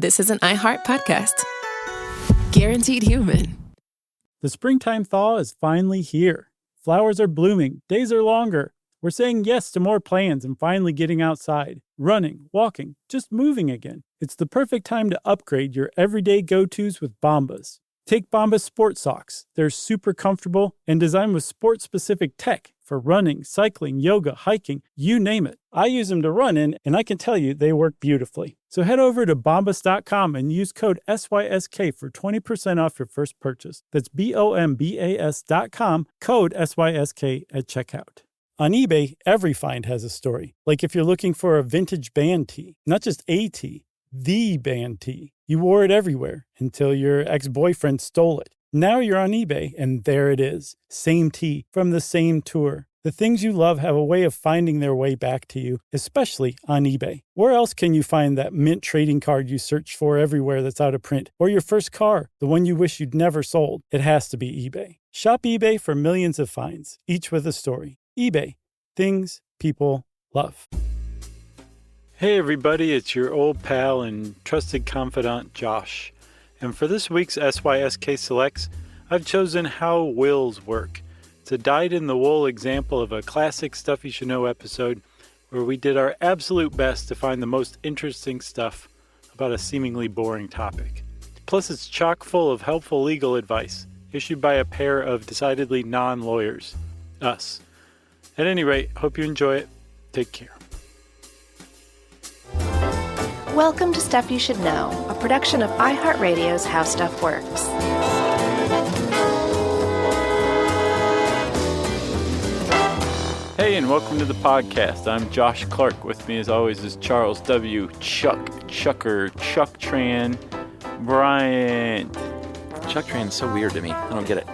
this is an iHeart podcast. Guaranteed human. The springtime thaw is finally here. Flowers are blooming, days are longer. We're saying yes to more plans and finally getting outside, running, walking, just moving again. It's the perfect time to upgrade your everyday go-tos with Bombas. Take Bombas sport socks. They're super comfortable and designed with sport-specific tech for running, cycling, yoga, hiking, you name it. I use them to run in, and I can tell you they work beautifully. So head over to bombas.com and use code SYSK for 20% off your first purchase. That's BOMBAS.com, code SYSK at checkout. On eBay, every find has a story. Like if you're looking for a vintage band tee, not just a tee, the band tee. You wore it everywhere until your ex-boyfriend stole it. Now you're on eBay, and there it is. Same tee from the same tour. The things you love have a way of finding their way back to you, especially on eBay. Where else can you find that mint trading card you search for everywhere that's out of print? Or your first car, the one you wish you'd never sold? It has to be eBay. Shop eBay for millions of finds, each with a story. eBay. Things people love. Hey everybody, it's your old pal and trusted confidant Josh. And for this week's SYSK Selects, I've chosen How Wills Work. It's a dyed-in-the-wool example of a classic Stuff You Should Know episode where we did our absolute best to find the most interesting stuff about a seemingly boring topic. Plus it's chock full of helpful legal advice issued by a pair of decidedly non-lawyers, us. At any rate, hope you enjoy it. Take care. Welcome to Stuff You Should Know, a production of iHeartRadio's How Stuff Works. Hey, and welcome to the podcast. I'm Josh Clark. With me, as always, is Charles W. Chuck Tran Bryant. Chuck Tran is so weird to me. I don't get it.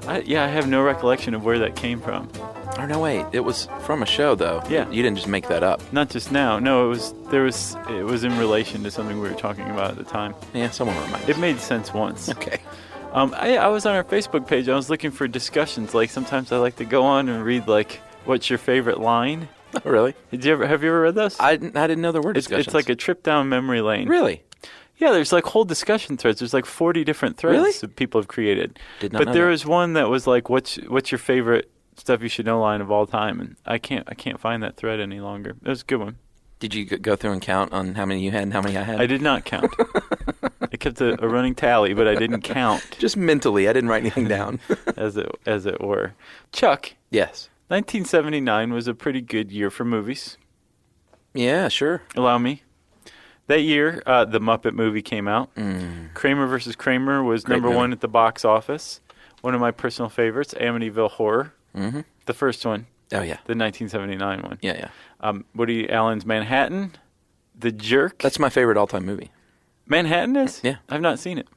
I have no recollection of where that came from. Oh, no, wait. It was from a show, though. Yeah. You didn't just make that up. Not just now. No, it was in relation to something we were talking about at the time. Yeah, someone reminded It made sense once. Okay. I was on our Facebook page. I was looking for discussions. Like, sometimes I like to go on and read, like, what's your favorite line? Oh, really? Have you ever read those? I didn't know there were discussions. It's like a trip down memory lane. Really? Yeah, there's like whole discussion threads. There's like 40 different threads that people have created. Did not know there that. was one that was like, what's your favorite Stuff You Should Know line of all time? And I can't find that thread any longer. It was a good one. Did you go through and count on how many you had and how many I had? I did not count. I kept a running tally, but I didn't count. Just mentally. I didn't write anything down. as it were. Chuck. Yes. 1979 was a pretty good year for movies. Yeah, sure. Allow me. That year, the Muppet movie came out. Kramer vs. Kramer was Great number movie. one at the box office. One of my personal favorites, Amityville Horror. Mm-hmm. The first one. Oh, yeah. The 1979 one. Yeah. Woody Allen's Manhattan. The Jerk. That's my favorite all-time movie. Manhattan is? Yeah. I've not seen it.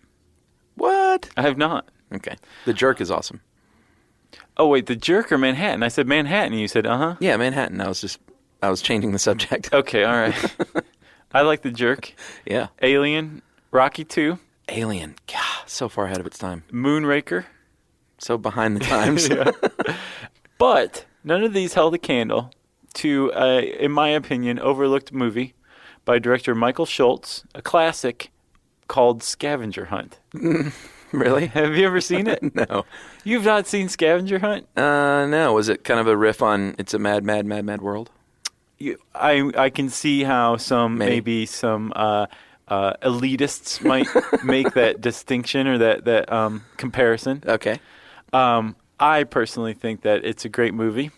What? I have not. Okay. The Jerk is awesome. Oh, wait, The Jerk or Manhattan? I said Manhattan, and you said, uh-huh. Yeah, Manhattan. I was changing the subject. Okay, all right. I like The Jerk. Yeah. Alien. Rocky 2. Alien. God, so far ahead of its time. Moonraker. So behind the times. Yeah. But none of these held a candle to, in my opinion, overlooked movie by director Michael Schultz, a classic called Scavenger Hunt. Really? Have you ever seen it? No. You've not seen Scavenger Hunt? No. Was it kind of a riff on It's a Mad, Mad, Mad, Mad World? I can see how maybe some elitists might make that distinction or that comparison. Okay. I personally think that it's a great movie,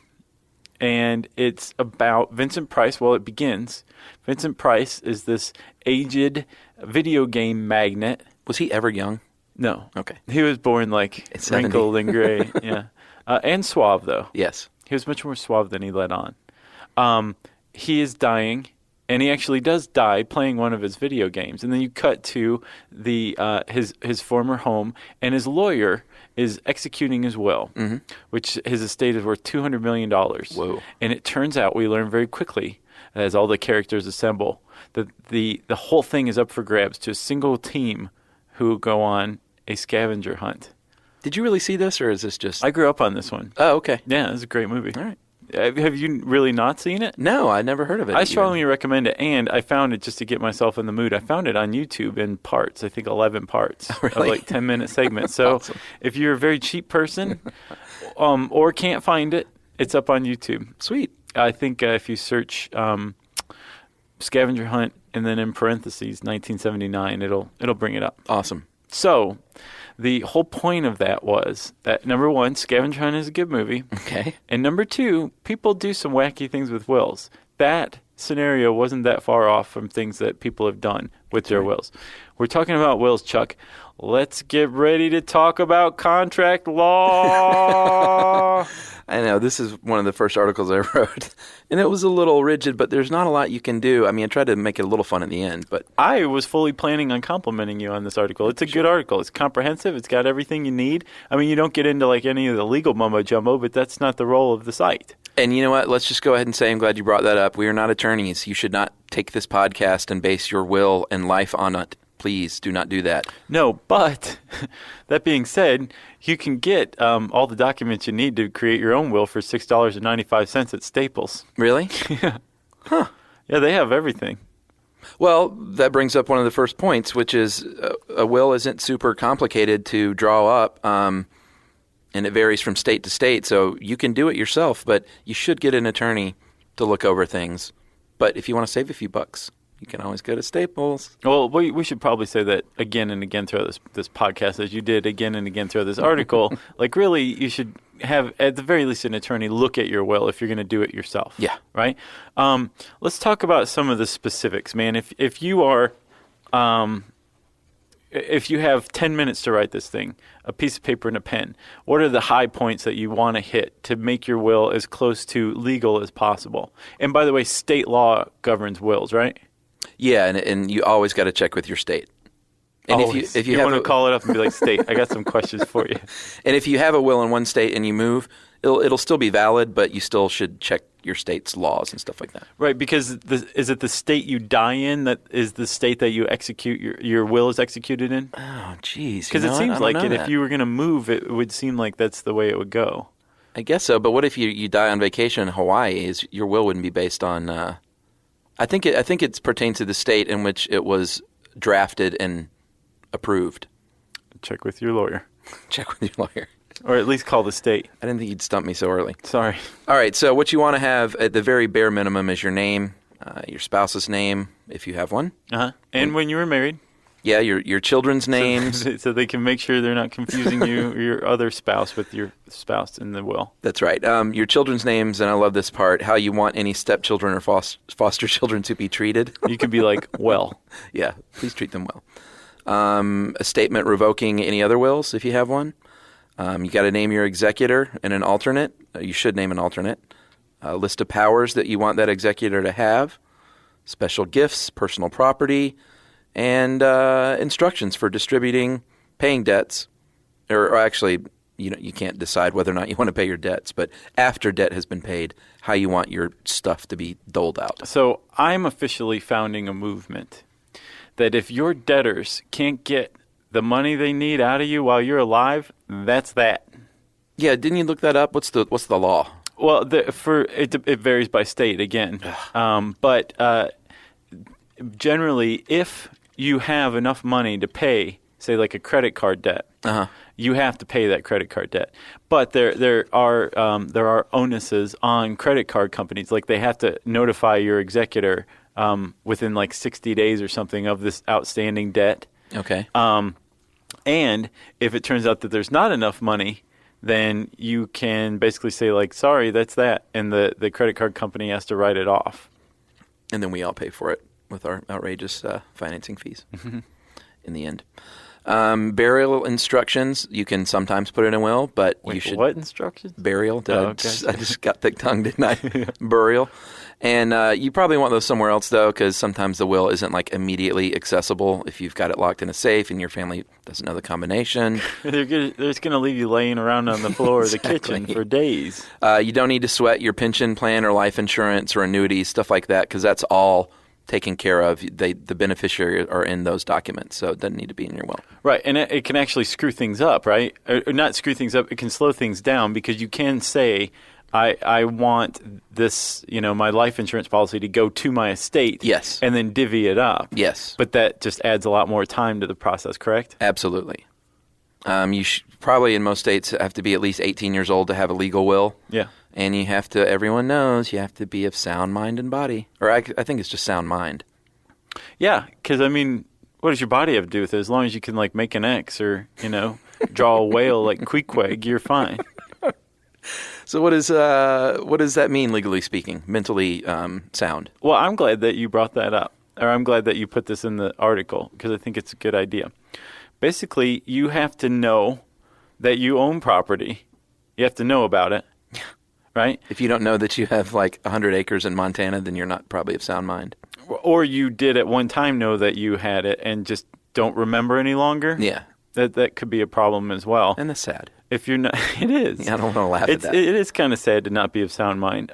and it's about Vincent Price. Well, it begins. Vincent Price is this aged video game magnate. Was he ever young? No. Okay. He was born like wrinkled and gray. Yeah. And suave, though. Yes. He was much more suave than he let on. He is dying, and he actually does die playing one of his video games. And then you cut to his former home, and his lawyer is executing his will, which his estate is worth $200 million. Whoa. And it turns out, we learn very quickly, as all the characters assemble, that the whole thing is up for grabs to a single team who go on a scavenger hunt. Did you really see this, or is this just... I grew up on this one. Oh, okay. Yeah, it was a great movie. All right. Have you really not seen it? No, I never heard of it. I strongly recommend it, and I found it just to get myself in the mood. I found it on YouTube in parts, I think 11 parts, really? of like 10-minute segments. So Awesome. If you're a very cheap person or can't find it, it's up on YouTube. Sweet. I think if you search scavenger hunt and then in parentheses 1979, it'll bring it up. Awesome. So the whole point of that was that, number one, Scavenger Hunt is a good movie. Okay. And number two, people do some wacky things with wills. That scenario wasn't that far off from things that people have done with their wills. We're talking about wills, Chuck. Let's get ready to talk about contract law. I know. This is one of the first articles I wrote. And it was a little rigid, but there's not a lot you can do. I mean, I tried to make it a little fun at the end, but... I was fully planning on complimenting you on this article. It's a good article. It's comprehensive. It's got everything you need. I mean, you don't get into like any of the legal mumbo-jumbo, but that's not the role of the site. And you know what? Let's just go ahead and say I'm glad you brought that up. We are not attorneys. You should not take this podcast and base your will and life on it. Please do not do that. No, but that being said, you can get all the documents you need to create your own will for $6.95 at Staples. Really? Yeah. Huh. Yeah, they have everything. Well, that brings up one of the first points, which is a will isn't super complicated to draw up, and it varies from state to state. So you can do it yourself, but you should get an attorney to look over things. But if you want to save a few bucks, you can always go to Staples. Well, we should probably say that again and again throughout this podcast, as you did again and again throughout this article. Like, really, you should have, at the very least, an attorney look at your will if you're going to do it yourself. Yeah. Right? Let's talk about some of the specifics, man. If you are... if you have 10 minutes to write this thing, a piece of paper and a pen, what are the high points that you want to hit to make your will as close to legal as possible? And by the way, state law governs wills, right? Yeah, and you always got to check with your state. And Always. if you want have to call it up and be like, state, I got some questions for you. And if you have a will in one state and you move, it'll still be valid, but you still should check your state's laws and stuff like that. Right, because is it the state you die in that is the state that you execute your will is executed in? Oh, geez. Because it seems like if you were going to move, it would seem like that's the way it would go. I guess so, but what if you die on vacation in Hawaii? Your will wouldn't be based on... I think it pertains to the state in which it was drafted and approved. Check with your lawyer. Check with your lawyer. Or at least call the state. I didn't think you'd stump me so early. Sorry. All right, so what you want to have at the very bare minimum is your name, your spouse's name, if you have one. Uh-huh. And when you were married. Yeah, your children's names. So they can make sure they're not confusing you or your other spouse with your spouse in the will. That's right. Your children's names, and I love this part, how you want any stepchildren or foster children to be treated. You could be like, well. Yeah, please treat them well. A statement revoking any other wills, if you have one. You got to name your executor and an alternate. You should name an alternate. A list of powers that you want that executor to have. Special gifts, personal property, and instructions for distributing, paying debts. Or actually, you can't decide whether or not you want to pay your debts, but after debt has been paid, how you want your stuff to be doled out. So I'm officially founding a movement that if your debtors can't get the money they need out of you while you're alive, that's that. Yeah, didn't you look that up? What's the law? Well, it varies by state again, but generally, if you have enough money to pay, say like a credit card debt, you have to pay that credit card debt. But there are onuses on credit card companies, like they have to notify your executor within like 60 days or something of this outstanding debt. Okay. And if it turns out that there's not enough money, then you can basically say like, sorry, that's that, and the credit card company has to write it off. And then we all pay for it with our outrageous financing fees in the end. Burial instructions, you can sometimes put in a will, but Wait, you should... What instructions? Burial. Okay. I just got thick-tongued, didn't I? Burial. And you probably want those somewhere else, though, because sometimes the will isn't like immediately accessible if you've got it locked in a safe and your family doesn't know the combination. They're just going to leave you laying around on the floor of the kitchen for days. You don't need to sweat your pension plan or life insurance or annuities, stuff like that, because that's all taken care of. The beneficiary are in those documents, so it doesn't need to be in your will. Right, and it can actually screw things up, right? Or not screw things up, it can slow things down because you can say, I want this, my life insurance policy to go to my estate. Yes. And then divvy it up. Yes. But that just adds a lot more time to the process, correct? Absolutely. You probably in most states have to be at least 18 years old to have a legal will. Yeah. And everyone knows you have to be of sound mind and body. Or I think it's just sound mind. Yeah, because, what does your body have to do with it? As long as you can, make an X or, draw a whale like Queequeg, you're fine. So what does that mean, legally speaking, mentally sound? Well, I'm glad that you brought that up, or I'm glad that you put this in the article, because I think it's a good idea. Basically, you have to know that you own property. You have to know about it, right? If you don't know that you have 100 acres in Montana, then you're not probably of sound mind. Or you did at one time know that you had it and just don't remember any longer. Yeah. That could be a problem as well. And that's sad. If you're not, it is. Yeah, I don't want to laugh at that. It is kind of sad to not be of sound mind.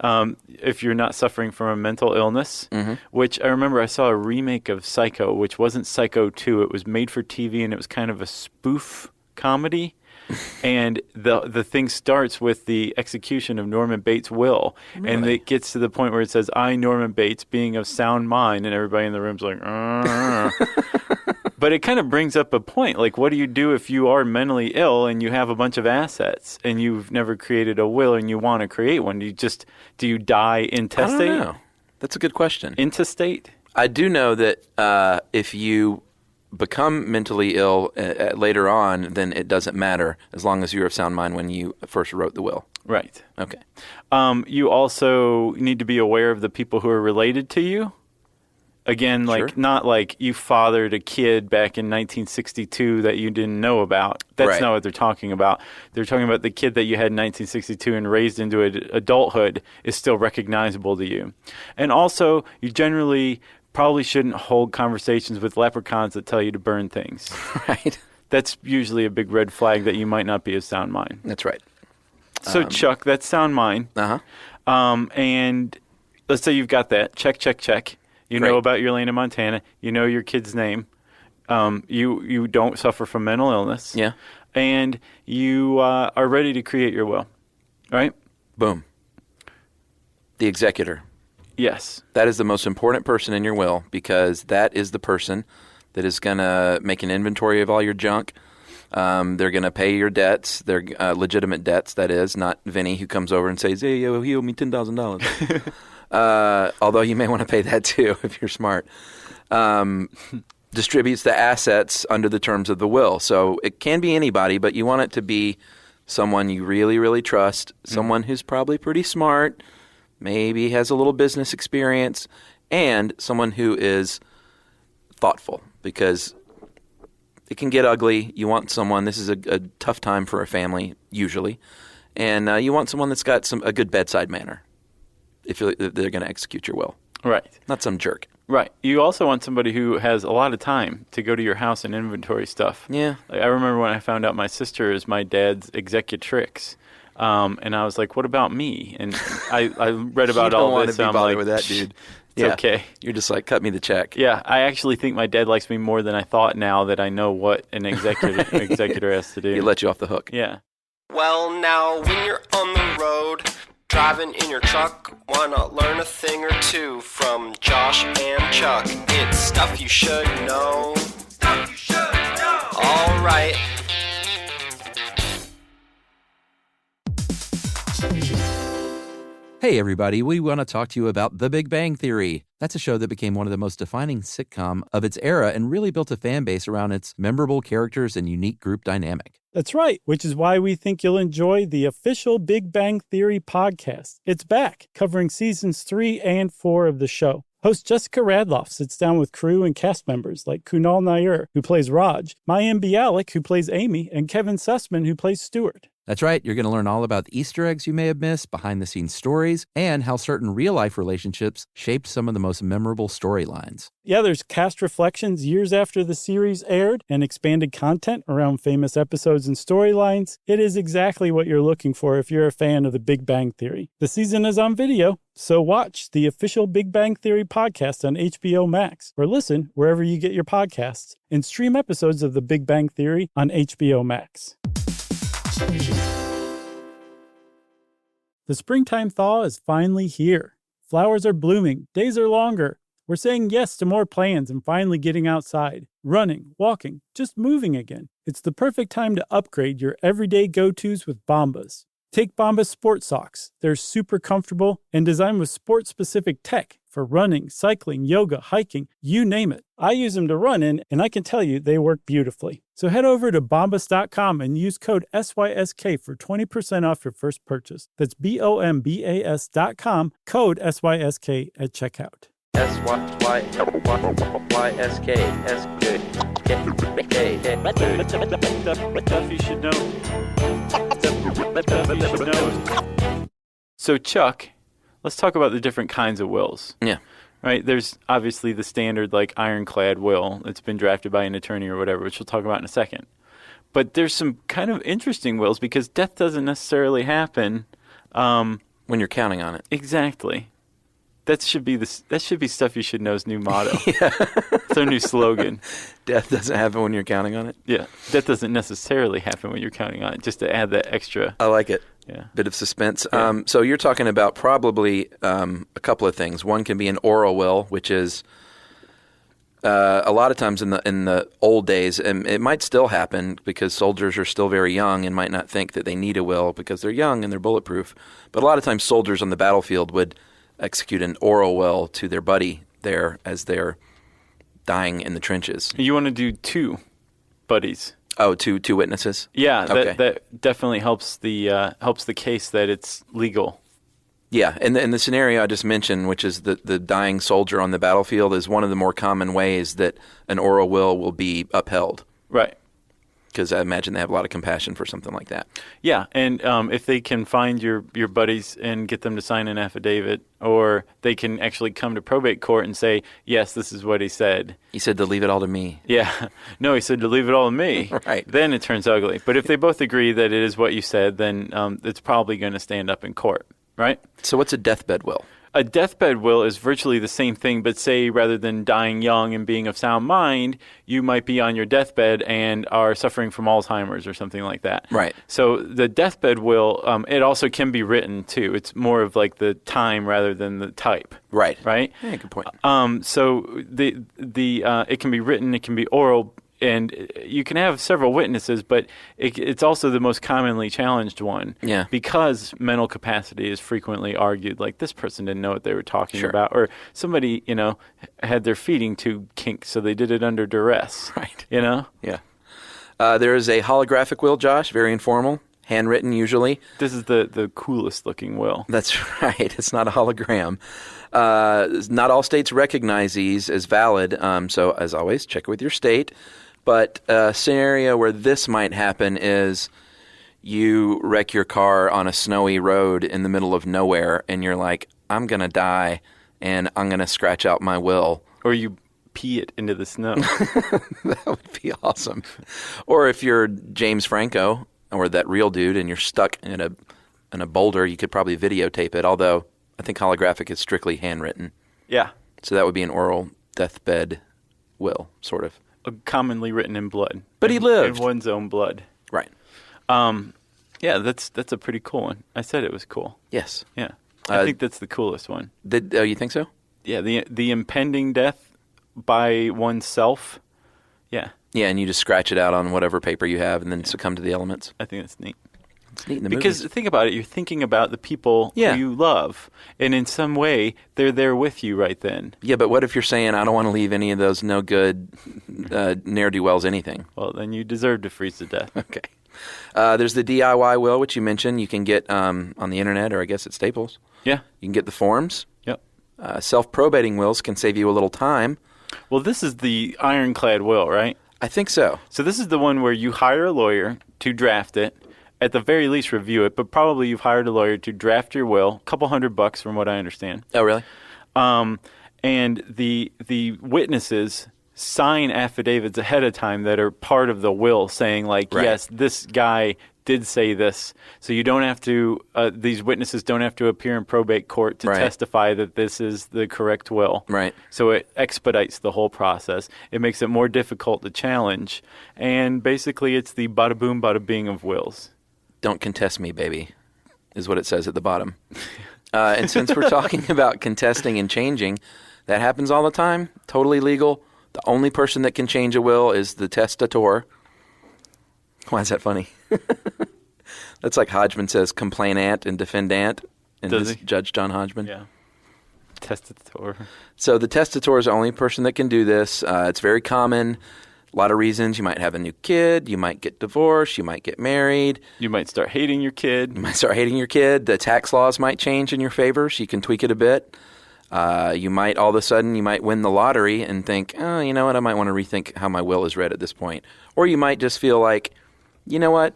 If you're not suffering from a mental illness, which I remember I saw a remake of Psycho, which wasn't Psycho 2. It was made for TV, and it was kind of a spoof comedy. And the thing starts with the execution of Norman Bates' will. Really? And it gets to the point where it says, I, Norman Bates, being of sound mind, and everybody in the room's like, But it kind of brings up a point. What do you do if you are mentally ill and you have a bunch of assets and you've never created a will and you want to create one? Do you die intestate? I don't know. That's a good question. Intestate? I do know that if you become mentally ill later on, then it doesn't matter as long as you're of sound mind when you first wrote the will. Right. Okay. You also need to be aware of the people who are related to you. Again, Sure. Not like you fathered a kid back in 1962 that you didn't know about. That's Right. not what they're talking about. They're talking about the kid that you had in 1962 and raised into adulthood is still recognizable to you. And also, you generally probably shouldn't hold conversations with leprechauns that tell you to burn things. Right. That's usually a big red flag that you might not be of sound mind. That's right. So, Chuck, that's sound mind. Uh-huh. And let's say you've got that. Check. You Great. know about your land in Montana. You know your kid's name. You don't suffer from mental illness. Yeah. And you are ready to create your will, right? Boom. The executor. Yes. That is the most important person in your will because that is the person that is going to make an inventory of all your junk. They're going to pay your debts. They're legitimate debts, that is, not Vinny who comes over and says, hey, he owe me $10,000. Although you may want to pay that too if you're smart. Distributes the assets under the terms of the will. So it can be anybody, but you want it to be someone you really, really trust, someone who's probably pretty smart, maybe has a little business experience, and someone who is thoughtful because it can get ugly. You want someone, this is a tough time for a family usually, and you want someone that's got a good bedside manner if they're going to execute your will. Right. Not some jerk. Right. You also want somebody who has a lot of time to go to your house and inventory stuff. Yeah. I remember when I found out my sister is my dad's executrix. And I was like, what about me? And I read about all this. You don't want to be bothered like, with that, dude. It's okay. You're just like, cut me the check. Yeah. I actually think my dad likes me more than I thought now that I know what an executor has to do. He let you off the hook. Yeah. Well, now, when you're on the road, driving in your truck, why not learn a thing or two from Josh and Chuck? It's stuff you should know. Stuff you should know. All right. Hey everybody, we want to talk to you about The Big Bang Theory. That's a show that became one of the most defining sitcom of its era and really built a fan base around its memorable characters and unique group dynamic. That's right, which is why we think you'll enjoy the official Big Bang Theory podcast. It's back, covering seasons 3 and 4 of the show. Host Jessica Radloff sits down with crew and cast members like Kunal Nair, who plays Raj, Mayim Bialik, who plays Amy, and Kevin Sussman, who plays Stuart. That's right, you're going to learn all about the Easter eggs you may have missed, behind-the-scenes stories, and how certain real-life relationships shaped some of the most memorable storylines. Yeah, there's cast reflections years after the series aired and expanded content around famous episodes and storylines. It is exactly what you're looking for if you're a fan of The Big Bang Theory. The season is on video, so watch the official Big Bang Theory podcast on HBO Max, or listen wherever you get your podcasts, and stream episodes of The Big Bang Theory on HBO Max. The springtime thaw is finally here. Flowers are blooming, days are longer. We're saying yes to more plans and finally getting outside, running, walking, just moving again. It's the perfect time to upgrade your everyday go-tos with Bombas. Take Bombas sport socks. They're super comfortable and designed with sport-specific tech for running, cycling, yoga, hiking, you name it. I use them to run in, and I can tell you they work beautifully. So head over to bombas.com and use code SYSK for 20% off your first purchase. That's BOMBAS.com, code SYSK at checkout. Stuff you should know. So, Chuck, let's talk about the different kinds of wills. Yeah. Right? There's obviously the standard, like, ironclad will that's been drafted by an attorney or whatever, which we'll talk about in a second. But there's some kind of interesting wills because death doesn't necessarily happen when you're counting on it. Exactly. That should be Stuff You Should Know's new motto. Yeah. It's our new slogan. Death doesn't happen when you're counting on it? Yeah. Death doesn't necessarily happen when you're counting on it, just to add that extra. I like it. Yeah. Bit of suspense. Yeah. So you're talking about probably a couple of things. One can be an oral will, which is a lot of times in the old days, and it might still happen because soldiers are still very young and might not think that they need a will because they're young and they're bulletproof. But a lot of times soldiers on the battlefield would execute an oral will to their buddy there as they're dying in the trenches. You want to do two buddies. Oh, two witnesses? Yeah, Okay. that definitely helps the case that it's legal. Yeah, and the scenario I just mentioned, which is the dying soldier on the battlefield, is one of the more common ways that an oral will be upheld. Right. Because I imagine they have a lot of compassion for something like that. Yeah, and if they can find your buddies and get them to sign an affidavit, or they can actually come to probate court and say, yes, this is what he said. He said to leave it all to me. Yeah. No, he said to leave it all to me. Right. Then it turns ugly. But if they both agree that it is what you said, then it's probably going to stand up in court, right? So what's a deathbed will? A deathbed will is virtually the same thing, but say rather than dying young and being of sound mind, you might be on your deathbed and are suffering from Alzheimer's or something like that. Right. So the deathbed will, it also can be written too. It's more of like the time rather than the type. Right. Right? Yeah, good point. So the it can be written, it can be oral, and you can have several witnesses, but it's also the most commonly challenged one. Yeah. Because mental capacity is frequently argued, like this person didn't know what they were talking Sure. about, or somebody, had their feeding tube kink, so they did it under duress. Right. Yeah. There is a holographic will, Josh, very informal, handwritten usually. This is the coolest looking will. That's right. It's not a hologram. Not all states recognize these as valid. So as always, check with your state. But a scenario where this might happen is you wreck your car on a snowy road in the middle of nowhere, and you're like, I'm going to die, and I'm going to scratch out my will. Or you pee it into the snow. That would be awesome. Or if you're James Franco or that real dude and you're stuck in a boulder, you could probably videotape it, although I think holographic is strictly handwritten. Yeah. So that would be an oral deathbed will, sort of. Commonly written in blood. But he lived. In one's own blood. Right. Yeah, that's a pretty cool one. I said it was cool. Yes. Yeah. I think that's the coolest one. You think so? Yeah, the impending death by oneself. Yeah. Yeah, and you just scratch it out on whatever paper you have and then succumb to the elements. I think that's neat. It's neat in the Because movies. think about it, you're thinking about the people who you love, and in some way, they're there with you right then. Yeah, but what if you're saying, I don't want to leave any of those no good ne'er-do-wells anything? Well, then you deserve to freeze to death. Okay. There's the DIY will, which you mentioned. You can get on the internet or I guess at Staples. Yeah. You can get the forms. Yep. Self-probating wills can save you a little time. Well, this is the ironclad will, right? I think so. So this is the one where you hire a lawyer to draft it, at the very least review it, but probably you've hired a lawyer to draft your will, a couple $100 from what I understand. Oh, really? And the witnesses sign affidavits ahead of time that are part of the will saying like, Right. yes, this guy did say this. So you don't have to, these witnesses don't have to appear in probate court to Right. testify that this is the correct will. Right. So it expedites the whole process. It makes it more difficult to challenge. And basically it's the bada boom, bada bing of wills. Don't contest me, baby. is what it says at the bottom. And since we're talking about contesting and changing, that happens all the time. Totally legal. The only person that can change a will is the testator. Why is that funny? That's like Hodgman says complainant and defendant. And Does he? Judge John Hodgman. Yeah. Testator. So the testator is the only person that can do this. It's very common. A lot of reasons. You might have a new kid. You might get divorced. You might get married. You might start hating your kid. You might start hating your kid. The tax laws might change in your favor, so you can tweak it a bit. You might all of a sudden, you might win the lottery and think, oh, you know what, I might want to rethink how my will is read at this point. Or you might just feel like, you know what,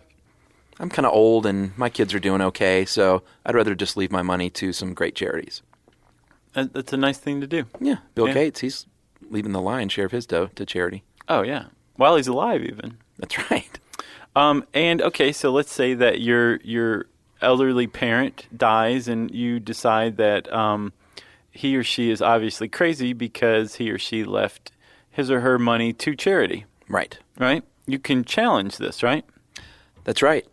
I'm kind of old and my kids are doing okay, so I'd rather just leave my money to some great charities. That's a nice thing to do. Yeah, Bill Gates, he's leaving the lion's share of his dough to charity. Oh, yeah. While he's alive, even. That's right. And, okay, so let's say that your elderly parent dies and you decide that he or she is obviously crazy because he or she left his or her money to charity. Right. Right? You can challenge this, right? That's right.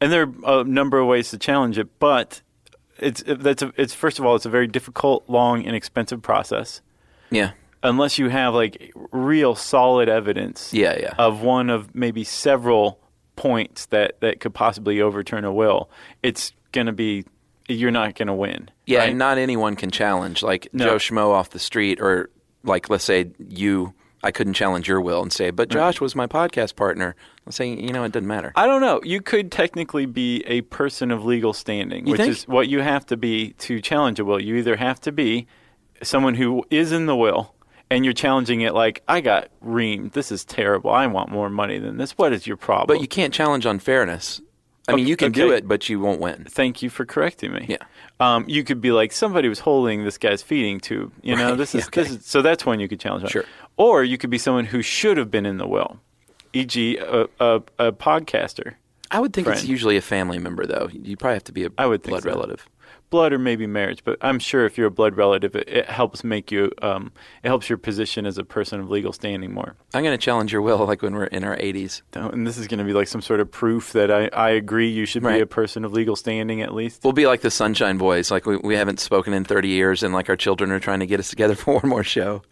And there are a number of ways to challenge it, but it's first of all, it's a very difficult, long, and expensive process. Yeah. Unless you have like real solid evidence of one of maybe several points that could possibly overturn a will, it's going to be, you're not going to win. Yeah, right? and not anyone can challenge. Like Joe Schmo off the street, or like, let's say I couldn't challenge your will and say, but Josh was my podcast partner. I'll say, it doesn't matter. I don't know. You could technically be a person of legal standing, which is what you have to be to challenge a will. You either have to be someone who is in the will, and you're challenging it like, I got reamed. This is terrible. I want more money than this. What is your problem? But you can't challenge unfairness. I mean, you can do it, but you won't win. Thank you for correcting me. Yeah. You could be like, somebody was holding this guy's feeding tube. This is so that's when you could challenge that. Sure. Or you could be someone who should have been in the will, e.g., a podcaster. I would think it's usually a family member, though. You probably have to be a blood relative. Blood or maybe marriage, but I'm sure if you're a blood relative, it helps make you, it helps your position as a person of legal standing more. I'm going to challenge your will like when we're in our 80s. And this is going to be like some sort of proof that I agree you should be a person of legal standing at least. We'll be like the Sunshine Boys, like we haven't spoken in 30 years and like our children are trying to get us together for one more show.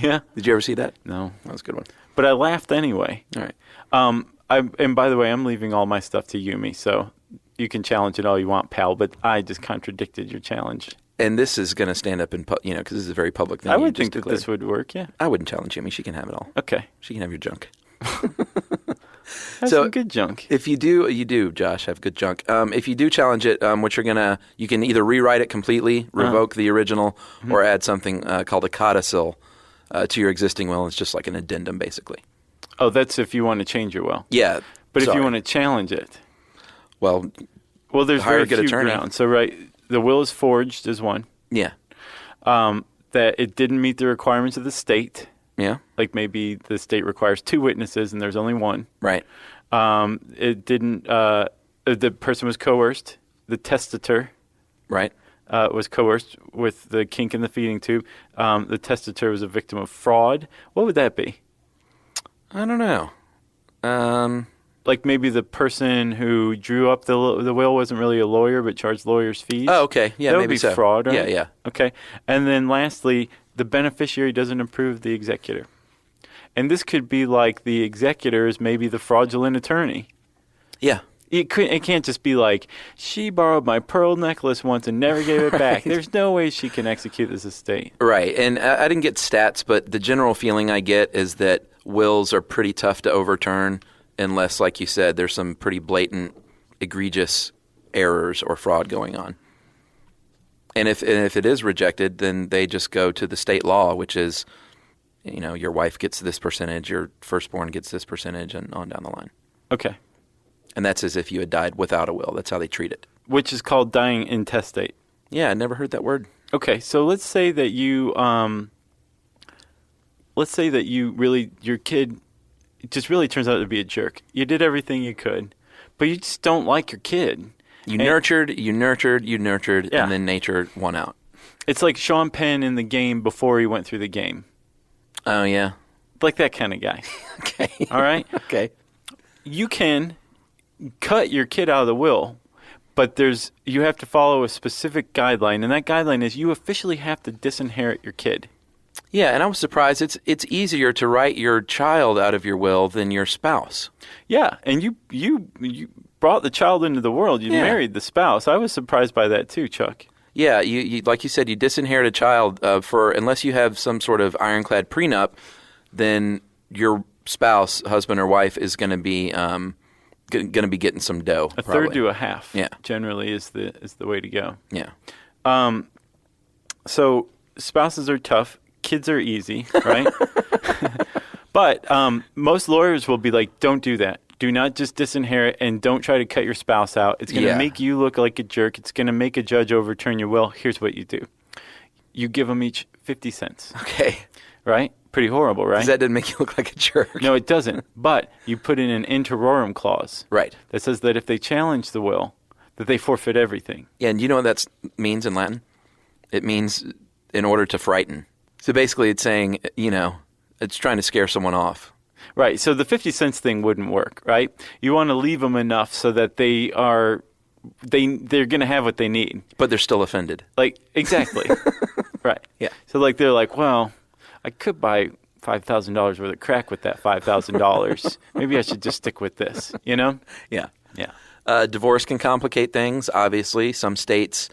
Yeah. Did you ever see that? No. That was a good one. But I laughed anyway. All right. And by the way, I'm leaving all my stuff to Yumi, so you can challenge it all you want, pal, but I just contradicted your challenge. And this is going to stand up in, because this is a very public thing. I would think that this would work, yeah. I wouldn't challenge Jimmy. She can have it all. Okay. She can have your junk. That's some good junk. If you do, Josh, have good junk. If you do challenge it, you can either rewrite it completely, revoke the original, or add something called a codicil to your existing will. It's just like an addendum, basically. Oh, that's if you want to change your will. Yeah. But if you want to challenge it. Well, there's hire a very good few attorney. grounds. So, the will is forged is one. Yeah. That it didn't meet the requirements of the state. Yeah. Like maybe the state requires 2 witnesses and there's only one. Right. It didn't. The person was coerced. The testator. Right. Was coerced with the kink in the feeding tube. The testator was a victim of fraud. What would that be? I don't know. Like maybe the person who drew up the will wasn't really a lawyer but charged lawyers' fees. Oh, okay. Yeah, that maybe would be so. fraud, right? Yeah. Okay. And then lastly, the beneficiary doesn't approve the executor. And this could be like the executor is maybe the fraudulent attorney. Yeah. It can't just be like, she borrowed my pearl necklace once and never gave it back. There's no way she can execute this estate. Right. And I didn't get stats, but the general feeling I get is that wills are pretty tough to overturn unless, like you said, there's some pretty blatant, egregious errors or fraud going on. And if it is rejected, then they just go to the state law, which is, your wife gets this percentage, your firstborn gets this percentage, and on down the line. Okay. And that's as if you had died without a will. That's how they treat it. Which is called dying intestate. Yeah, I never heard that word. Okay, so let's say that you, your kid just really turns out to be a jerk. You did everything you could, but you just don't like your kid. You nurtured, yeah. And then nature won out. It's like Sean Penn in the game before he went through the game. Oh, yeah. Like that kind of guy. Okay. All right? Okay. You can cut your kid out of the will, But you have to follow a specific guideline, and that guideline is you officially have to disinherit your kid. Yeah, and I was surprised. It's easier to write your child out of your will than your spouse. Yeah, and you brought the child into the world. You married the spouse. I was surprised by that too, Chuck. Yeah, you like you said, you disinherit a child unless you have some sort of ironclad prenup, then your spouse, husband or wife, is going to be getting some dough. A third to a half. Yeah. Generally is the way to go. Yeah. So spouses are tough. Kids are easy, right? But most lawyers will be like, don't do that. Do not just disinherit, and don't try to cut your spouse out. It's going to make you look like a jerk. It's going to make a judge overturn your will. Here's what you do. You give them each 50 cents. Okay. Right? Pretty horrible, right? Because that didn't make you look like a jerk. No, it doesn't. But you put in an interiorum clause. Right. That says that if they challenge the will, that they forfeit everything. Yeah, and you know what that means in Latin? It means in order to frighten. So basically it's saying, it's trying to scare someone off. Right. So the 50 cents thing wouldn't work, right? You want to leave them enough so that they're going to have what they need. But they're still offended. Like, exactly. Right. Yeah. So like they're like, well, I could buy $5,000 worth of crack with that $5,000. Maybe I should just stick with this, Yeah. Yeah. Divorce can complicate things, obviously. Some states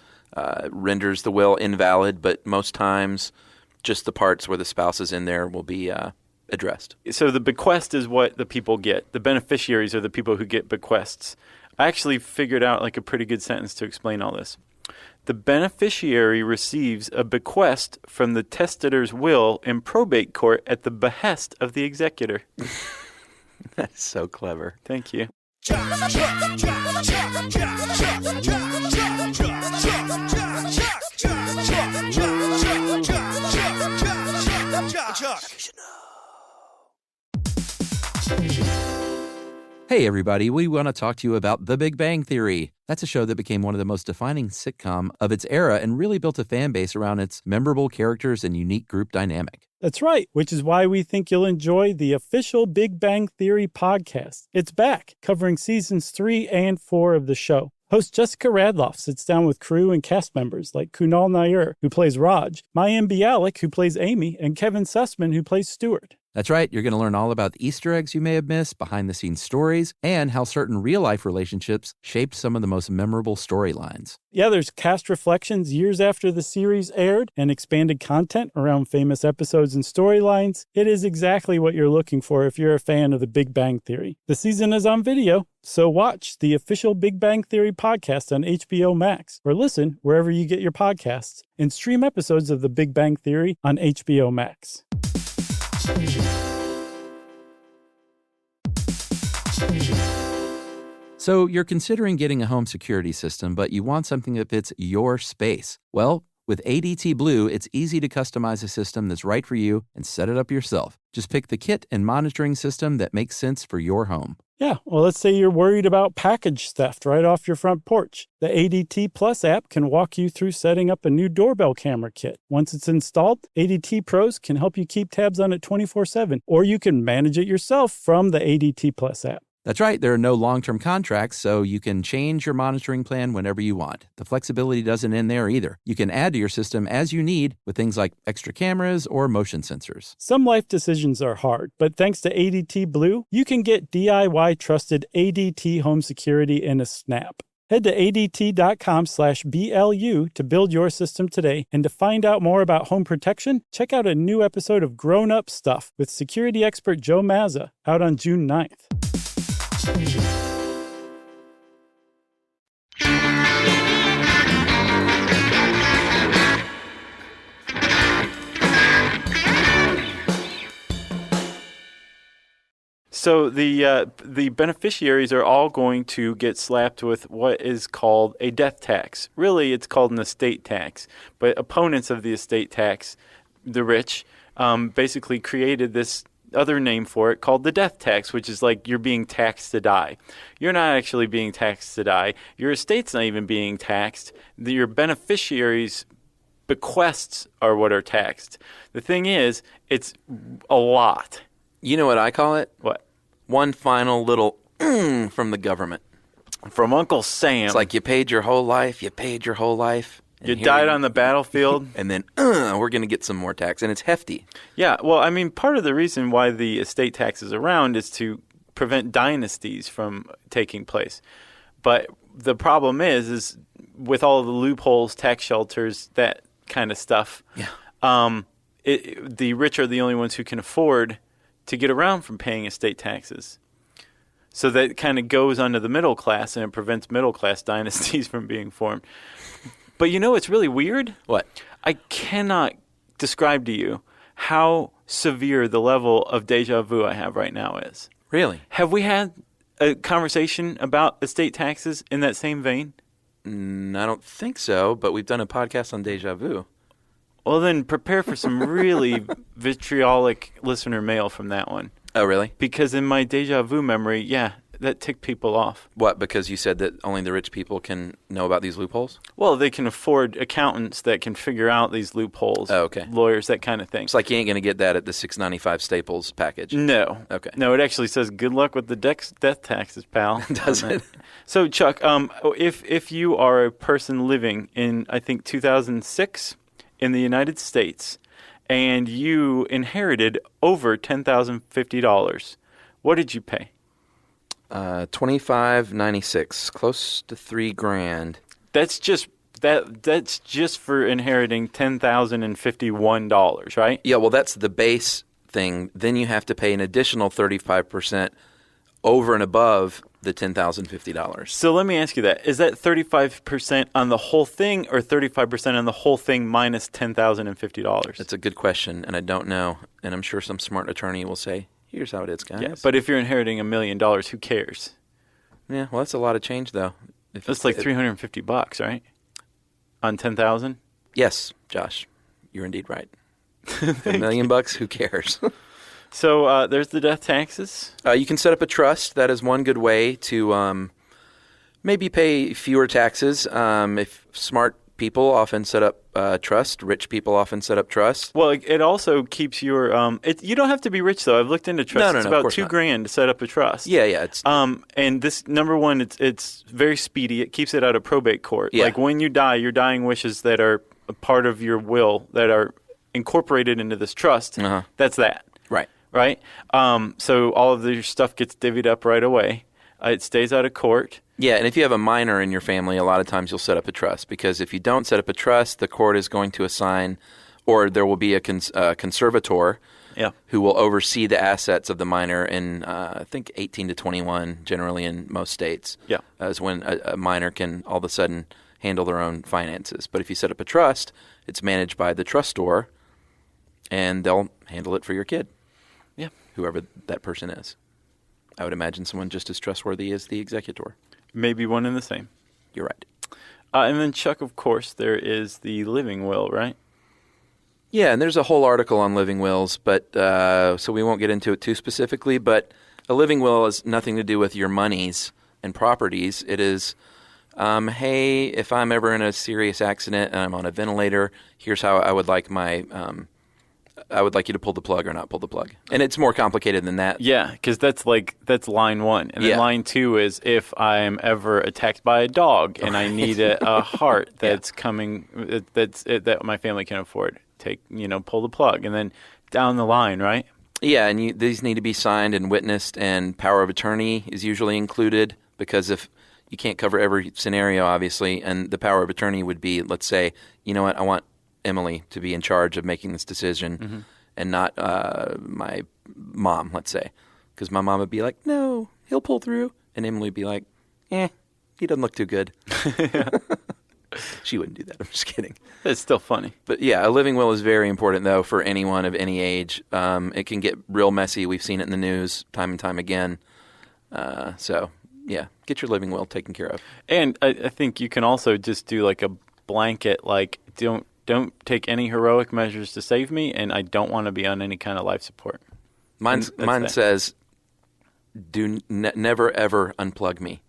renders the will invalid, but most times just the parts where the spouse is in there will be addressed. So the bequest is what the people get. The beneficiaries are the people who get bequests. I actually figured out like a pretty good sentence to explain all this. The beneficiary receives a bequest from the testator's will in probate court at the behest of the executor. That's so clever. Thank you. Hey, everybody, we want to talk to you about The Big Bang Theory. That's a show that became one of the most defining sitcom of its era and really built a fan base around its memorable characters and unique group dynamic. That's right, which is why we think you'll enjoy the official Big Bang Theory podcast. It's back, covering seasons 3 and 4 of the show. Host Jessica Radloff sits down with crew and cast members like Kunal Nair, who plays Raj, Mayim Bialik, who plays Amy, and Kevin Sussman, who plays Stuart. That's right. You're going to learn all about the Easter eggs you may have missed, behind-the-scenes stories, and how certain real-life relationships shaped some of the most memorable storylines. Yeah, there's cast reflections years after the series aired and expanded content around famous episodes and storylines. It is exactly what you're looking for if you're a fan of The Big Bang Theory. The season is on video, so watch the official Big Bang Theory podcast on HBO Max, or listen wherever you get your podcasts, and stream episodes of The Big Bang Theory on HBO Max. So you're considering getting a home security system, but you want something that fits your space. Well, with ADT Blue, it's easy to customize a system that's right for you and set it up yourself. Just pick the kit and monitoring system that makes sense for your home. Yeah, well, let's say you're worried about package theft right off your front porch. The ADT Plus app can walk you through setting up a new doorbell camera kit. Once it's installed, ADT Pros can help you keep tabs on it 24/7, or you can manage it yourself from the ADT Plus app. That's right. There are no long-term contracts, so you can change your monitoring plan whenever you want. The flexibility doesn't end there either. You can add to your system as you need with things like extra cameras or motion sensors. Some life decisions are hard, but thanks to ADT Blue, you can get DIY trusted ADT home security in a snap. Head to ADT.com/BLU to build your system today. And to find out more about home protection, check out a new episode of Grown Up Stuff with security expert Joe Mazza out on June 9th. So the beneficiaries are all going to get slapped with what is called a death tax. Really, it's called an estate tax. But opponents of the estate tax, the rich, basically created this other name for it called the death tax, which is like you're being taxed to die. You're not actually being taxed to die. Your estate's not even being taxed. Your beneficiaries' bequests are what are taxed. The thing is, it's a lot. You know what I call it? What? One final little from the government. From Uncle Sam. It's like you paid your whole life. You died on the battlefield. And then we're going to get some more tax. And it's hefty. Yeah, well, I mean, part of the reason why the estate tax is around is to prevent dynasties from taking place. But the problem is with all of the loopholes, tax shelters, that kind of stuff, the rich are the only ones who can afford to get around from paying estate taxes. So that kind of goes under the middle class, and it prevents middle class dynasties from being formed. But it's really weird? What? I cannot describe to you how severe the level of deja vu I have right now is. Really? Have we had a conversation about estate taxes in that same vein? I don't think so, but we've done a podcast on deja vu. Well, then prepare for some really vitriolic listener mail from that one. Oh, really? Because in my deja vu memory, that ticked people off. What, because you said that only the rich people can know about these loopholes? Well, they can afford accountants that can figure out these loopholes. Oh, okay. Lawyers, that kind of thing. It's like you ain't going to get that at the $6.95 Staples package. No. Okay. No, it actually says, good luck with the death taxes, pal. Does it? So, Chuck, if you are a person living in, I think, 2006 in the United States, and you inherited over $10,050, what did you pay? $25.96, close to $3,000. That's just for inheriting $10,051, right? Yeah, well, that's the base thing. Then you have to pay an additional 35% over and above the $10,050. So let me ask you that. Is that 35% on the whole thing or 35% on the whole thing minus $10,050? That's a good question, and I don't know. And I'm sure some smart attorney will say, here's how it is, guys. Yeah, but if you're inheriting $1 million, who cares? Yeah, well, that's a lot of change, though. That's like $350, right? On 10,000? Yes, Josh, you're indeed right. $1 million, who cares? So there's the death taxes. You can set up a trust. That is one good way to maybe pay fewer taxes. If smart people often set up trust, rich people often set up trust. Well, it also keeps your. You don't have to be rich though. I've looked into trust. No, it's about $2,000 to set up a trust. Yeah. It's and this number one, it's very speedy. It keeps it out of probate court. Yeah. Like when you die, your dying wishes that are a part of your will that are incorporated into this trust. That's that. Right? So all of your stuff gets divvied up right away. It stays out of court. Yeah, and if you have a minor in your family, a lot of times you'll set up a trust. Because if you don't set up a trust, the court is going to assign, or there will be a conservator who will oversee the assets of the minor in, I think, 18 to 21, generally in most states. Yeah. Is when a minor can all of a sudden handle their own finances. But if you set up a trust, it's managed by the trustor, and they'll handle it for your kid. Yeah. Whoever that person is. I would imagine someone just as trustworthy as the executor. Maybe one and the same. You're right. And then, Chuck, of course, there is the living will, right? Yeah, and there's a whole article on living wills, but so we won't get into it too specifically, but a living will has nothing to do with your monies and properties. It is, hey, if I'm ever in a serious accident and I'm on a ventilator, here's how I would like my... I would like you to pull the plug or not pull the plug. And it's more complicated than that. Yeah, because that's line one. And then line two is if I'm ever attacked by a dog and I need a heart that's coming, that my family can afford. Pull the plug. And then down the line, right? Yeah, and these need to be signed and witnessed, and power of attorney is usually included because if you can't cover every scenario, obviously, and the power of attorney would be, let's say, you know what, I want Emily to be in charge of making this decision and not my mom, let's say. Because my mom would be like, no, he'll pull through. And Emily would be like, he doesn't look too good. She wouldn't do that. I'm just kidding. It's still funny. But yeah, a living will is very important, though, for anyone of any age. It can get real messy. We've seen it in the news time and time again. So, yeah, get your living will taken care of. And I think you can also just do like a blanket, like don't take any heroic measures to save me, and I don't want to be on any kind of life support. Mine says, never, ever unplug me.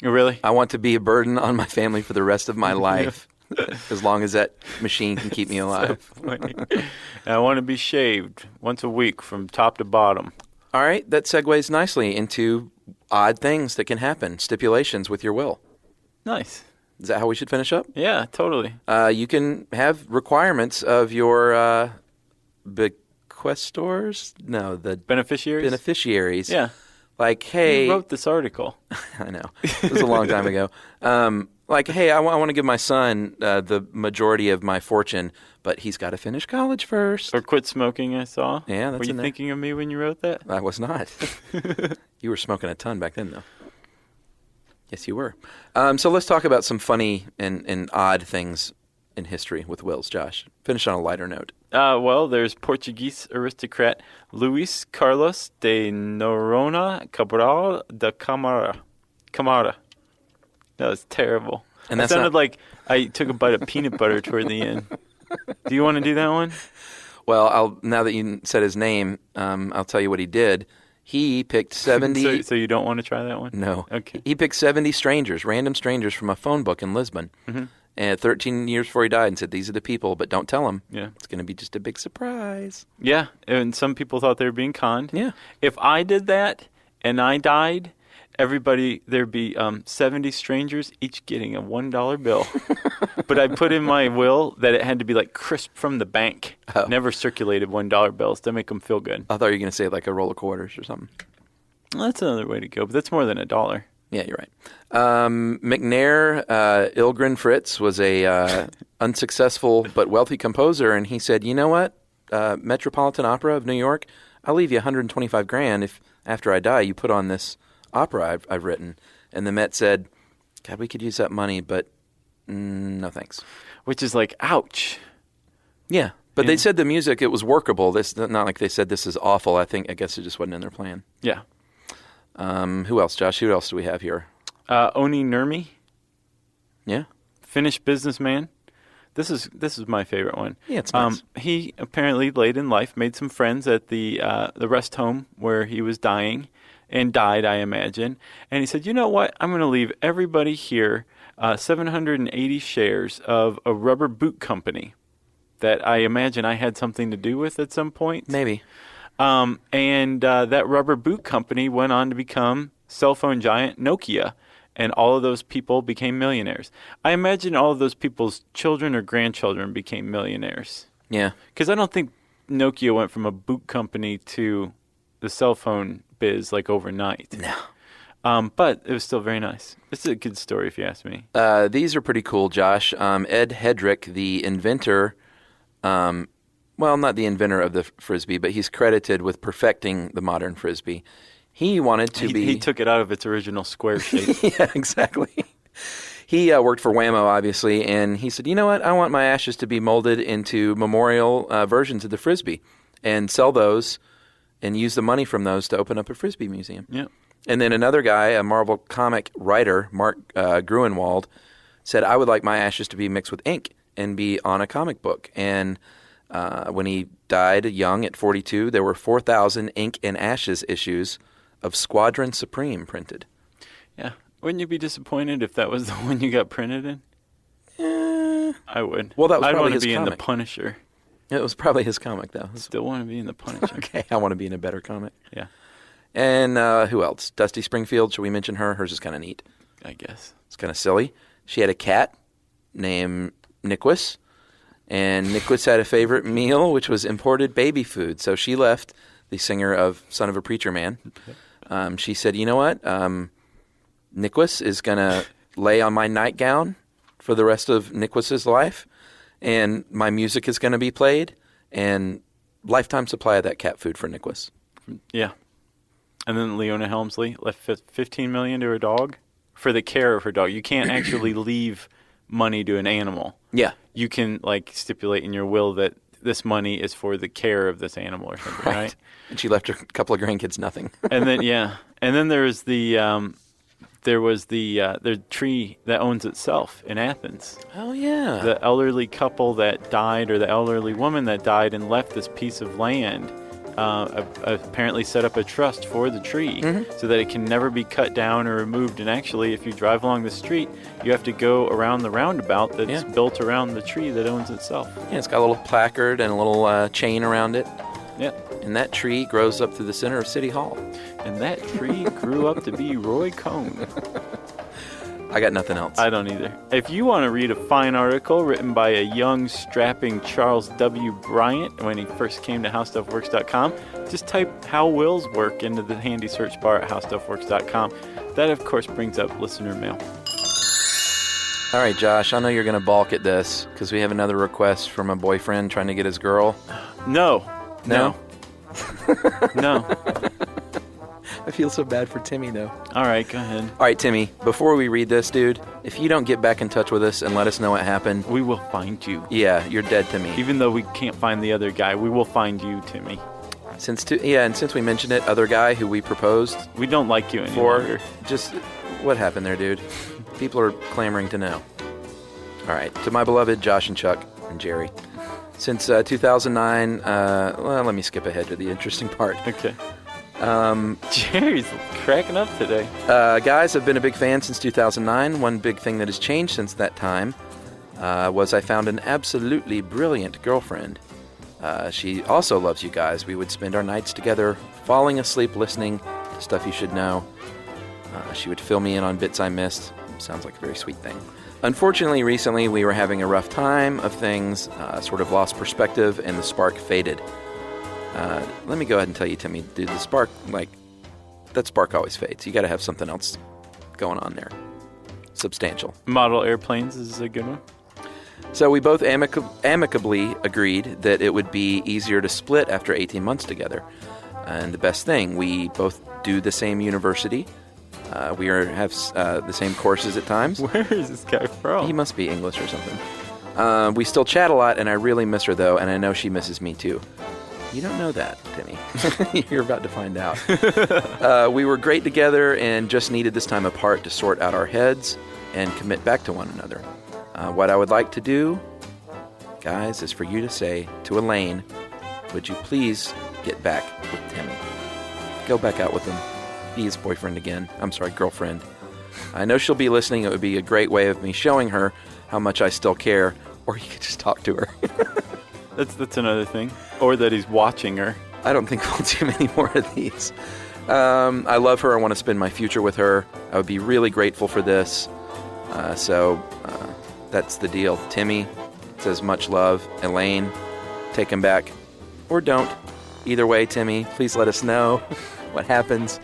Really? I want to be a burden on my family for the rest of my life, as long as that machine can keep me alive. So I want to be shaved once a week from top to bottom. All right, that segues nicely into odd things that can happen, stipulations with your will. Nice. Is that how we should finish up? Yeah, totally. You can have requirements of your bequestors? No, the Beneficiaries? Yeah. Like, hey... You wrote this article. I know. It was a long time ago. Like, hey, I want to give my son the majority of my fortune, but he's got to finish college first. Or quit smoking, I saw. Yeah, that's Were you thinking of me when you wrote that? I was not. You were smoking a ton back then, though. Yes, you were. So let's talk about some funny and odd things in history with wills, Josh. Finish on a lighter note. Well, there's Portuguese aristocrat Luís Carlos de Noronha Cabral da Camara. That was terrible. And that sounded like I took a bite of peanut butter toward the end. Do you want to do that one? Well, now that you said his name, I'll tell you what he did. He picked 70... So you don't want to try that one? No. Okay. He picked 70 strangers, random strangers from a phone book in Lisbon. Mm-hmm. And 13 years before he died, and said, these are the people, but don't tell them. Yeah. It's going to be just a big surprise. Yeah, and some people thought they were being conned. Yeah. If I did that and I died, there'd be 70 strangers, each getting a $1 bill. But I put in my will that it had to be like crisp from the bank. Oh. Never circulated $1 bills to make them feel good. I thought you were going to say like a roll of quarters or something. Well, that's another way to go, but that's more than $1. Yeah, you're right. McNair Ilgren Fritz was a unsuccessful but wealthy composer, and he said, you know what, Metropolitan Opera of New York, I'll leave you $125,000 if after I die you put on this opera I've written. And the Met said, God, we could use that money, but no thanks. Which is like, ouch. Yeah, but they said the music, it was workable. This not like they said this is awful. I guess it just wasn't in their plan. Yeah. Who else, Josh? Who else do we have here? Oni Nurmi. Yeah. Finnish businessman. This is my favorite one. Yeah, it's nice. He apparently late in life made some friends at the rest home where he was dying, and died, I imagine. And he said, you know what? I'm going to leave everybody here 780 shares of a rubber boot company that I imagine I had something to do with at some point. Maybe. And that rubber boot company went on to become cell phone giant Nokia, and all of those people became millionaires. I imagine all of those people's children or grandchildren became millionaires. Yeah. Because I don't think Nokia went from a boot company to the cell phone biz like overnight. No. But it was still very nice. It's a good story if you ask me. These are pretty cool, Josh. Ed Hedrick, the inventor... well, not the inventor of the Frisbee, but he's credited with perfecting the modern Frisbee. He wanted to be... He took it out of its original square shape. Yeah, exactly. He worked for Whammo, obviously, and he said, you know what? I want my ashes to be molded into memorial versions of the Frisbee and sell those and use the money from those to open up a Frisbee museum. Yeah. And then another guy, a Marvel comic writer, Mark Gruenwald, said, I would like my ashes to be mixed with ink and be on a comic book. And... when he died young at 42, there were 4,000 ink and ashes issues of Squadron Supreme printed. Yeah. Wouldn't you be disappointed if that was the one you got printed in? I would. Well, that was probably his comic. I'd want to be in the Punisher. It was probably his comic, though. Still want to be in the Punisher. Okay, I want to be in a better comic. Yeah. And who else? Dusty Springfield, should we mention her? Hers is kind of neat. I guess. It's kind of silly. She had a cat named Niquis. And Niquis had a favorite meal, which was imported baby food. So she left, the singer of Son of a Preacher Man. She said, you know what? Niquis is going to lay on my nightgown for the rest of Niquis's life. And my music is going to be played. And lifetime supply of that cat food for Niquis. Yeah. And then Leona Helmsley left $15 million to her dog for the care of her dog. You can't actually leave money to an animal. Yeah. You can like stipulate in your will that this money is for the care of this animal or something, right? And she left her couple of grandkids nothing. And then there was the tree that owns itself in Athens. Oh yeah. The elderly couple that died, or the elderly woman that died and left this piece of land. Apparently set up a trust for the tree so that it can never be cut down or removed. And actually, if you drive along the street, you have to go around the roundabout that's built around the tree that owns itself. Yeah, it's got a little placard and a little chain around it. Yeah. And that tree grows up to the center of City Hall. and that tree grew up to be Roy Cohn. I got nothing else. I don't either. If you want to read a fine article written by a young, strapping Charles W. Bryant when he first came to HowStuffWorks.com, just type How Wills Work into the handy search bar at HowStuffWorks.com. That, of course, brings up listener mail. All right, Josh, I know you're going to balk at this because we have another request from a boyfriend trying to get his girl. No. No? No. I feel so bad for Timmy, though. All right, go ahead. All right, Timmy, before we read this, dude, if you don't get back in touch with us and let us know what happened, We will find you. yeah, you're dead to me. Even though we can't find the other guy, we will find you, Timmy. Since we mentioned it, other guy who we proposed We don't like you any for, longer. just what happened there, dude? People are clamoring to know. All right, to my beloved Josh and Chuck and Jerry. Since 2009, well, let me skip ahead to the interesting part. Okay. Jerry's cracking up today. Guys, I've been a big fan since 2009. One big thing that has changed since that time was I found an absolutely brilliant girlfriend. She also loves you guys. We would spend our nights together, falling asleep listening to Stuff You Should Know. She would fill me in on bits I missed. Sounds like a very sweet thing. Unfortunately, recently we were having a rough time of things, sort of lost perspective, and the spark faded. Let me go ahead and tell you, Timmy, dude, the spark, that spark always fades. You got to have something else going on there. Substantial. Model airplanes is a good one. So we both amicably agreed that it would be easier to split after 18 months together. And the best thing, we both do the same university. We have the same courses at times. Where is this guy from? He must be English or something. We still chat a lot, and I really miss her, though, and I know she misses me, too. You don't know that, Timmy. You're about to find out. We were great together and just needed this time apart to sort out our heads and commit back to one another. What I would like to do, guys, is for you to say to Elaine, would you please get back with Timmy? Go back out with him. Be his boyfriend again. I'm sorry, girlfriend. I know she'll be listening. It would be a great way of me showing her how much I still care, or you could just talk to her. That's another thing. Or that he's watching her. I don't think we'll do many more of these. I love her. I want to spend my future with her. I would be really grateful for this. So that's the deal. Timmy says much love. Elaine, take him back. Or don't. Either way, Timmy, please let us know what happens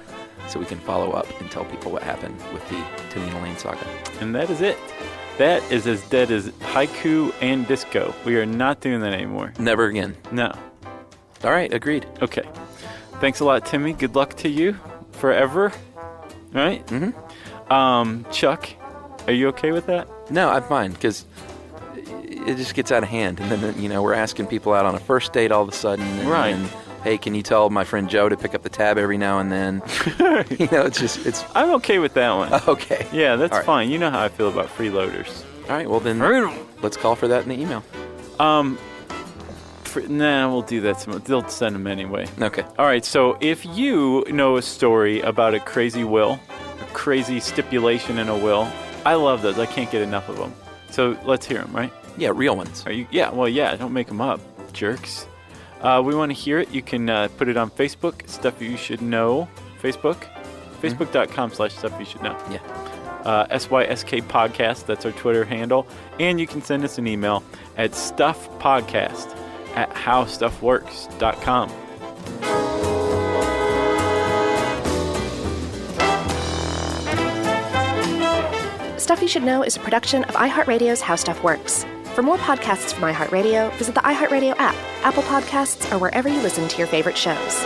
so we can follow up and tell people what happened with the Timmy and Elaine saga. And that is it. That is as dead as haiku and disco. We are not doing that anymore. Never again. No. All right, agreed. Okay. Thanks a lot, Timmy. Good luck to you forever. All right? Mm-hmm. Chuck, are you okay with that? No, I'm fine, because it just gets out of hand. And then, we're asking people out on a first date all of a sudden. And, right. And, hey, can you tell my friend Joe to pick up the tab every now and then? It's... I'm okay with that one. Okay. Yeah, that's right. Fine. You know how I feel about freeloaders. All right, well then, let's call for that in the email. We'll do that. They'll send them anyway. Okay. All right, so if you know a story about a crazy will, a crazy stipulation in a will, I love those. I can't get enough of them. So let's hear them, right? Yeah, real ones. Are you? Yeah, well, yeah, don't make them up, jerks. We want to hear it. You can put it on Facebook, Stuff You Should Know, Facebook, facebook.com/Stuff You Should Know. Yeah. SYSK Podcast, that's our Twitter handle. And you can send us an email at stuffpodcast@howstuffworks.com. Stuff You Should Know is a production of iHeartRadio's How Stuff Works. For more podcasts from iHeartRadio, visit the iHeartRadio app, Apple Podcasts, or wherever you listen to your favorite shows.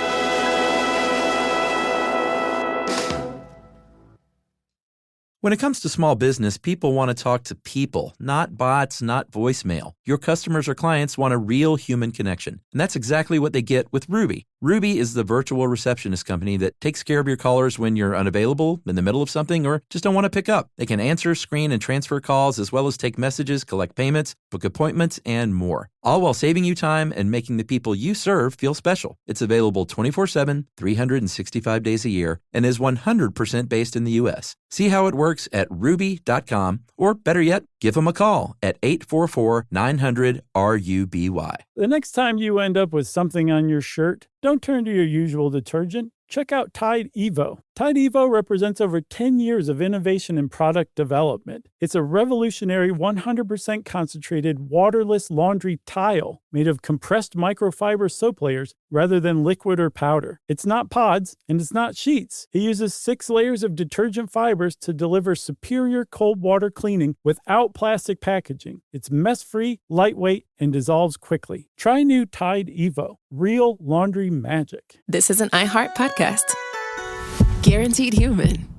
When it comes to small business, people want to talk to people, not bots, not voicemail. Your customers or clients want a real human connection. And that's exactly what they get with Ruby. Ruby is the virtual receptionist company that takes care of your callers when you're unavailable, in the middle of something, or just don't want to pick up. They can answer, screen, and transfer calls, as well as take messages, collect payments, book appointments, and more. All while saving you time and making the people you serve feel special. It's available 24/7, 365 days a year, and is 100% based in the U.S. See how it works at ruby.com, or better yet, give them a call at 844-900-RUBY. The next time you end up with something on your shirt, don't turn to your usual detergent. check out Tide Evo. Tide Evo represents over 10 years of innovation in product development. It's a revolutionary 100% concentrated waterless laundry tile made of compressed microfiber soap layers rather than liquid or powder. It's not pods, and it's not sheets. It uses 6 layers of detergent fibers to deliver superior cold water cleaning without plastic packaging. It's mess-free, lightweight, and dissolves quickly. Try new Tide Evo. Real laundry magic. This is an iHeart podcast. Guaranteed human.